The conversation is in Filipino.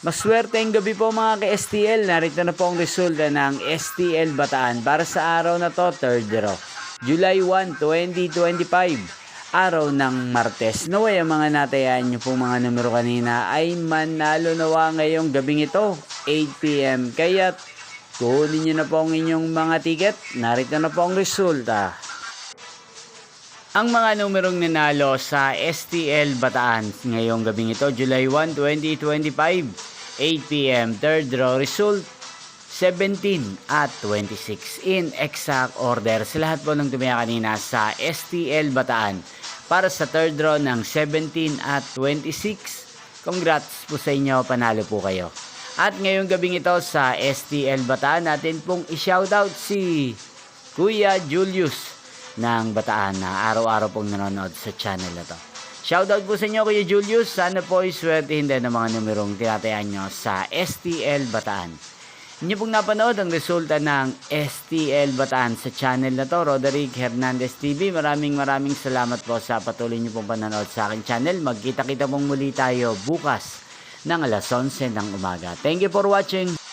Maswerteng gabi po mga ka-STL. Narito na po ang resulta ng STL Bataan para sa araw na to, 3rd draw. July 1, 2025. Araw ng Martes. Naway ang mga natayaan nyo pong mga numero kanina ay manalo nawa ngayong gabing ito, 8 PM. Kaya kunin nyo na po ang inyong mga ticket. Narito na po ang resulta. Ang mga numerong nanalo sa STL Bataan ngayong gabing ito, July 1, 2025. 8 PM, 3rd draw result, 17 at 26 in exact order. Sa lahat po ng tumaya kanina sa STL Bataan para sa 3rd draw ng 17 at 26. Congrats po sa inyo, panalo po kayo. At ngayong gabing ito sa STL Bataan, natin pong i-shoutout si Kuya Julius ng Bataan na araw-araw pong nanonood sa channel na to. Shoutout po sa inyo Kuya Julius. Sana po iswertihin din ng mga numerong tinatayaan nyo sa STL Bataan. Inyo pong napanood ang resulta ng STL Bataan sa channel na to, Roderick Hernandez TV. Maraming salamat po sa patuloy nyo pong panonood sa aking channel. Magkita-kita pong muli tayo bukas ng alas 11 ng umaga. Thank you for watching.